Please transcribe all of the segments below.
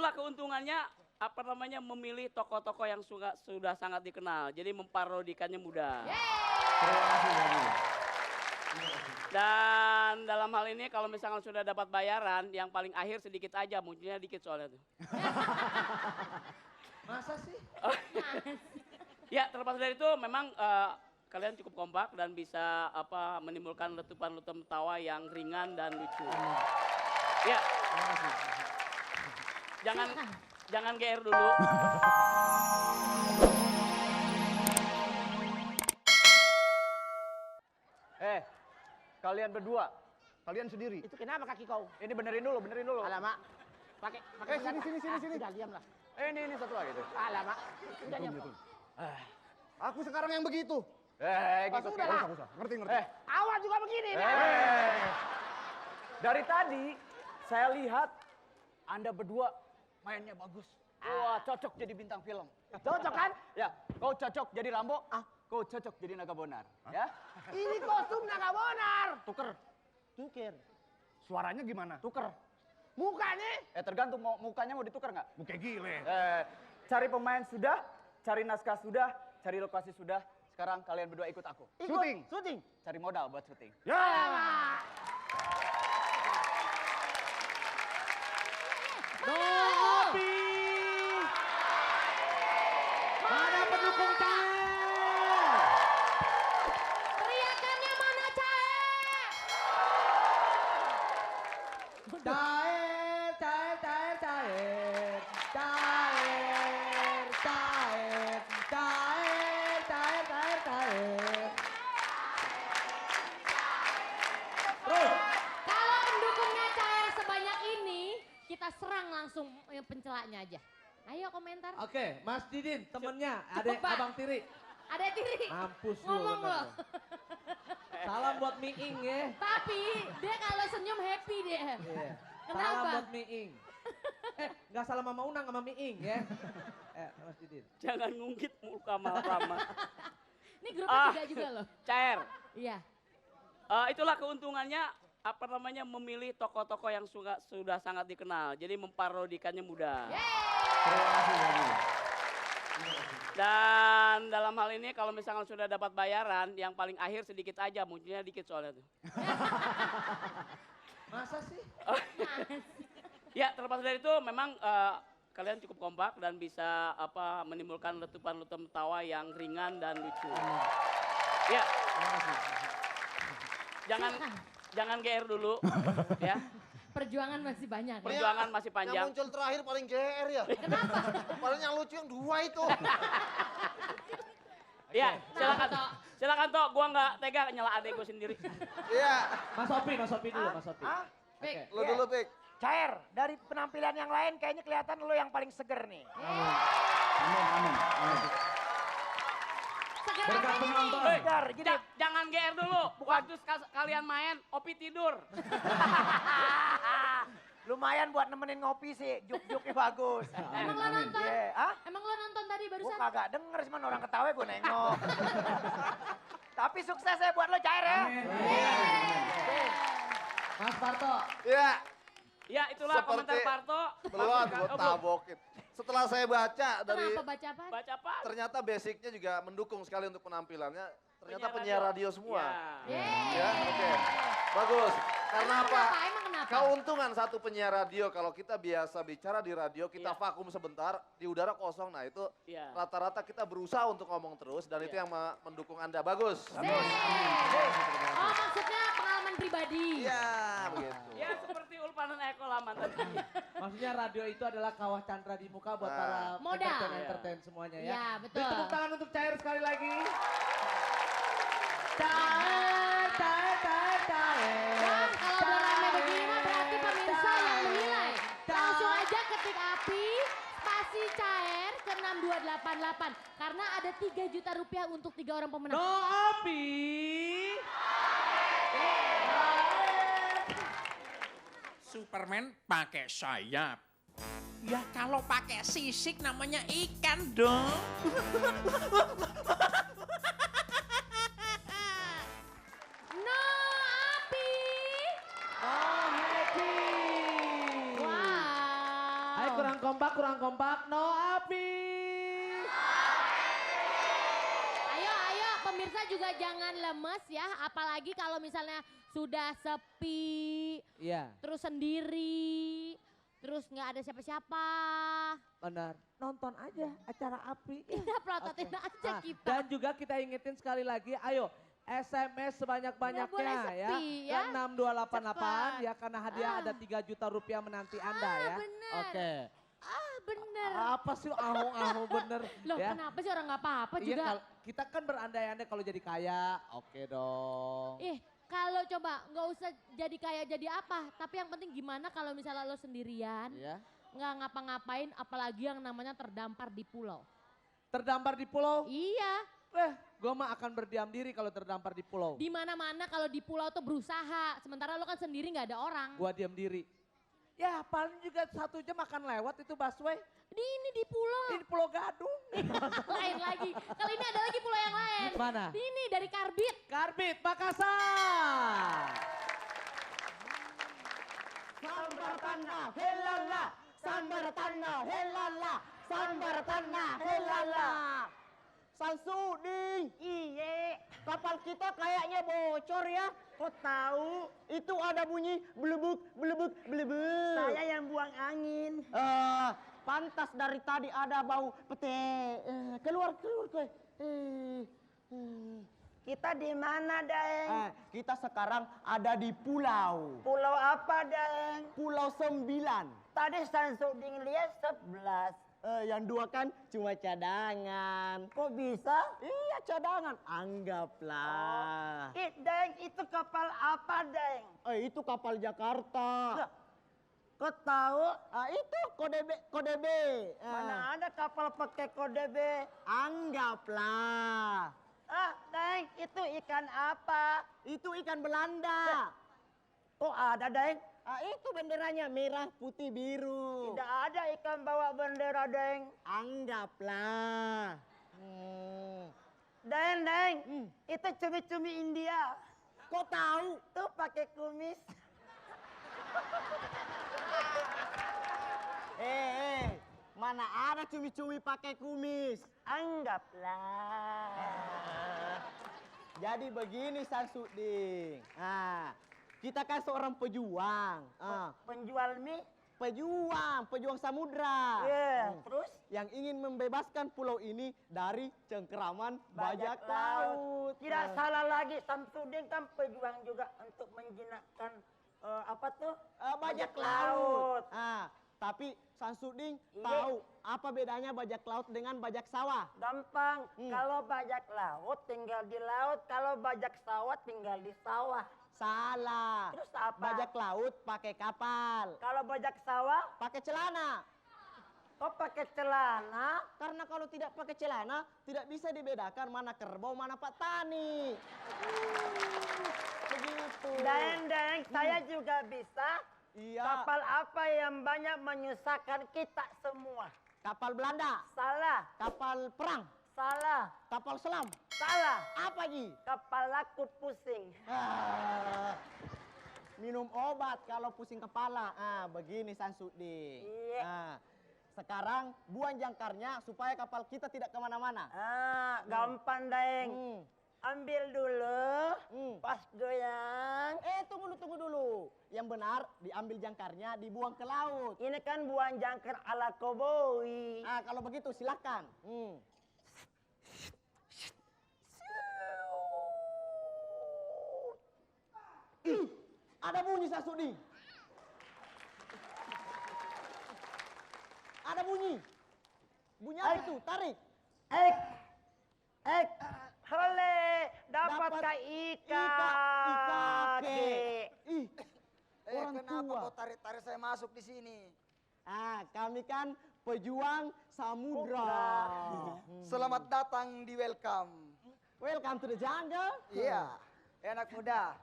itulah keuntungannya apa namanya memilih tokoh-tokoh yang sudah sangat dikenal. Jadi memparodikannya mudah. Terima kasih Bagi. Dan dalam hal ini kalau misalkan sudah dapat bayaran, yang paling akhir sedikit aja, munculnya dikit soalnya tuh. Masa sih? Ya terlepas dari itu memang kalian cukup kompak dan bisa menimbulkan letupan-letupan tawa yang ringan dan lucu. Ya. Jangan GR dulu. Kalian berdua, kalian sendiri. Itu kenapa kaki kau? Ini benerin dulu. Alamak. Pakai Sini. Sudah diamlah. Ini satu lagi tuh. Alamak. Sudah diam. Aku sekarang yang begitu. Ngikut. sudah lah. Usah. Ngerti. Awal juga begini. Dari tadi saya lihat Anda berdua mainnya bagus. Wah, cocok jadi bintang film. Cocok kan? Ya, kau cocok jadi Rambo, kau cocok jadi Naga Bonar. Ya, Ini kostum naga bonar. tuker. Suaranya gimana? Tuker. Mukanya? Tergantung mukanya mau ditukar nggak? Muka gile. Cari pemain sudah, cari naskah sudah, cari lokasi sudah. Sekarang kalian berdua ikut aku. Syuting. Cari modal buat syuting. Ya. Opi! Mana pendukung Caer? Teriakannya mana Caer? Caer, Caer, Caer, Caer. Caer, Caer, Caer, Caer, Caer, Caer. Terus. Kalau pendukungnya Caer sebanyak ini, kita serang langsung yang pencelaknya aja. Ayo komentar. Oke, Mas Didin, temennya, Coba. adek Abang Tiri. Ada Tiri. Mampus lu. Ngomong bener lo. lu. Salam buat Miing ya. Tapi dia kalau senyum happy dia. Iya. Kenapa? Salam buat Miing. Nggak salah sama Unang sama Miing ya. Mas Didin. Jangan ngungkit muka Rama. Ini grupnya tiga juga loh. Cair. Iya. Itulah keuntungannya apa namanya memilih tokoh-tokoh yang sudah sangat dikenal. Jadi memparodikannya mudah. Terima kasih Bagi. Dan dalam hal ini kalau misalkan sudah dapat bayaran, yang paling akhir sedikit aja, munculnya dikit soalnya tuh. Masa sih? Ya terlepas dari itu memang kalian cukup kompak dan bisa menimbulkan letupan-letupan tawa yang ringan dan lucu. Ya. Jangan GR dulu, ya. Perjuangan masih banyak. Ya? Perjuangan masih panjang. Yang muncul terakhir paling GR ya. Kenapa? Paling yang lucu yang dua itu. Ya, silakan Tok. Gua nggak tega nyela adek gua sendiri. Iya. Mas Opi dulu, Mas Opi. Pik. Lu dulu, Pik. Cair, dari penampilan yang lain kayaknya kelihatan lo yang paling seger nih. Amin. Seger Berkat apa ini? penonton. Seger, gini. Jangan GR dulu. Waktu kalian main, Opi tidur. Lumayan buat nemenin ngopi sih, juk-juknya bagus. Emang lo nonton? Iya, Emang lo nonton tadi Gue barusan? kagak denger, cuman orang ketawa gue nengok. Tapi sukses ya buat lo Cair ya. Mas Parto. Iya. Ya itulah komentar Parto. Belum, gue tabokin. Setelah saya baca dari, Kenapa baca apa? Baca apa? ternyata basicnya juga mendukung sekali untuk penampilannya. Ternyata Penyiar penyiar radio semua. Ya. Ya, oke. Bagus. Karena Emang apa? kenapa? Emang kenapa? Keuntungan satu penyiar radio, kalau kita biasa bicara di radio, kita vakum sebentar, di udara kosong. Nah itu Iya. rata-rata kita berusaha untuk ngomong terus dan itu yang mendukung Anda. Bagus. Oh maksudnya pengalaman pribadi. Iya, begitu. Ya seperti Ulpanan Eko lah mantan. Maksudnya radio itu adalah kawah Chandra di muka buat para Modal. entertain semuanya ya. Iya, betul. Beri tepuk tangan untuk Cair sekali lagi. Cair. Dan kalau udah rame begini mah berarti pemirsa yang menilai. Langsung aja ketik api, spasi Cair ke 6288. Karena ada 3 juta rupiah untuk 3 orang pemenang. No Opi. Superman pakai sayap. Ya kalau pakai sisik namanya ikan dong. No api. Oh happy. Wow. Hai kurang kurang kompak. No api. Ayo pemirsa juga jangan lemes ya. Apalagi kalau misalnya sudah sepi, Iya, terus sendiri, terus nggak ada siapa-siapa. benar. Nonton aja acara api. Kita pelototin aja Ah, kita. dan juga kita ingetin sekali lagi, ayo SMS sebanyak-banyaknya Nggak boleh ya. sepi, Ke ya. 6288 Cepat. ya, karena hadiah ada 3 juta rupiah menanti Anda ya. Bener. Oke. Bener. Apa sih aho-aho bener Loh ya. kenapa sih orang nggak apa-apa Iya, juga? kita kan berandai-andai kalau jadi kaya, oke dong. Kalau coba nggak usah jadi kaya jadi apa, tapi yang penting gimana kalau misalnya lo sendirian, Iya. nggak ngapa-ngapain, apalagi yang namanya terdampar di pulau. Terdampar di pulau, Iya, gue mah akan berdiam diri kalau terdampar di pulau. di mana-mana kalau di pulau tuh berusaha, sementara lo kan sendiri nggak ada orang. Gua diam diri. Ya paling juga 1 jam akan lewat itu busway. Ini di pulau. Ini Pulau Gadung. Lain lagi. Kalau ini ada lagi pulau yang lain. Mana? Ini dari Karbit. Karbit, Makassar. Sambar tanah, helala. Sambar tanah, helala. Sambar tanah, helala. Samsuding. Iye. Kapal kita kayaknya bocor ya. Kok tahu? Itu ada bunyi belebuk, belebuk, belebuk. Saya yang buang angin. Pantas dari tadi ada bau pete. Keluar, keluar. Kita di mana, Daeng? Kita sekarang ada di pulau. Pulau apa, Daeng? Pulau 9. Tadi Samsuding lihat 11. Yang 2 kan cuma cadangan. Kok bisa? Iya cadangan. Anggaplah. Daeng, itu kapal apa, Daeng? Itu kapal Jakarta. Kok tahu? Itu kode B. Kode B. Mana ada kapal pakai kode B? Anggaplah. Daeng, itu ikan apa? Itu ikan Belanda. Kok ada, Daeng? Itu benderanya merah, putih, biru. Tidak ada ikan bawa bendera, Daeng. Anggaplah. Daeng, itu cumi-cumi India. Kok tahu? Tuh pakai kumis. Mana ada cumi-cumi pakai kumis? Anggaplah. Jadi begini Samsuding. Kita kan seorang pejuang. Penjual mie? Pejuang samudra. Terus? Yang ingin membebaskan pulau ini dari cengkeraman bajak laut. Tidak salah lagi, Samsuding kan pejuang juga untuk menjinakkan apa tuh? Bajak laut. Tapi Samsuding tahu apa bedanya bajak laut dengan bajak sawah? Gampang. Kalau bajak laut tinggal di laut, kalau bajak sawah tinggal di sawah. Salah. Terus apa? Bajak laut pakai kapal. Kalau bajak sawah pakai celana. Kok pakai celana? Karena kalau tidak pakai celana tidak bisa dibedakan mana kerbau mana Pak Tani. Begitu. Daeng, saya juga bisa. Iya. Kapal apa yang banyak menyusahkan kita semua? Kapal Belanda. Salah. Kapal perang. Salah. Kapal selam. Salah. Apa Ji? Kapal laku pusing. Minum obat kalau pusing kepala. Begini Samsuding. Iya. Sekarang buang jangkarnya supaya kapal kita tidak kemana-mana. Gampang Daeng. Ambil dulu, pas goyang. Tunggu dulu. Yang benar diambil jangkarnya, dibuang ke laut. Ini kan buang jangkar ala koboi. Kalau begitu silakan. Ada bunyi Samsuding. Ada bunyi. Bunyi apa itu? Tarik. Hole, dapatkah ikan? Orang Kenapa tua. kau tarik-tarik saya masuk di sini? Kami kan pejuang samudra. Selamat datang di welcome. Welcome to the jungle. Iya, enak muda.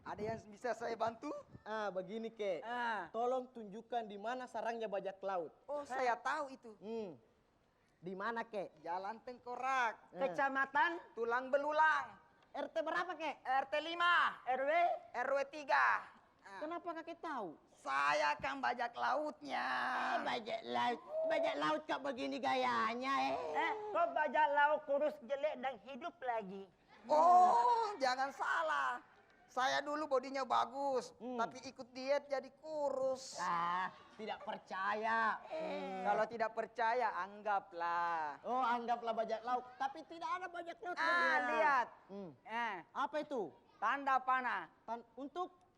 Ada yang bisa saya bantu? Begini Kek. Tolong tunjukkan di mana sarangnya bajak laut. Oh, saya tahu itu. Di mana Kek? Jalan Tengkorak, Kecamatan Tulang Belulang, RT berapa Kek? RT 5, RW? RW 3. Kenapa kakek tahu? Saya kan bajak lautnya. Bajak laut kak begini gayanya Kok bajak laut kurus jelek dan hidup lagi? Oh, jangan salah. Saya dulu bodinya bagus, tapi ikut diet jadi kurus. Tidak percaya. Kalau tidak percaya, anggaplah. Oh, anggaplah bajak laut, tapi tidak ada bajak laut. Lihat. Apa itu? Tanda panah.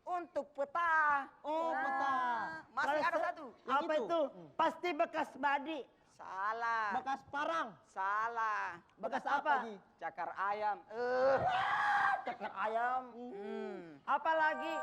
Untuk peta. Oh, peta. Masih ada satu. Yang Apa itu? Pasti bekas badi. Salah. Bekas parang. Salah. Bekas apa? Cakar ayam. Cakar ayam. Apa lagi?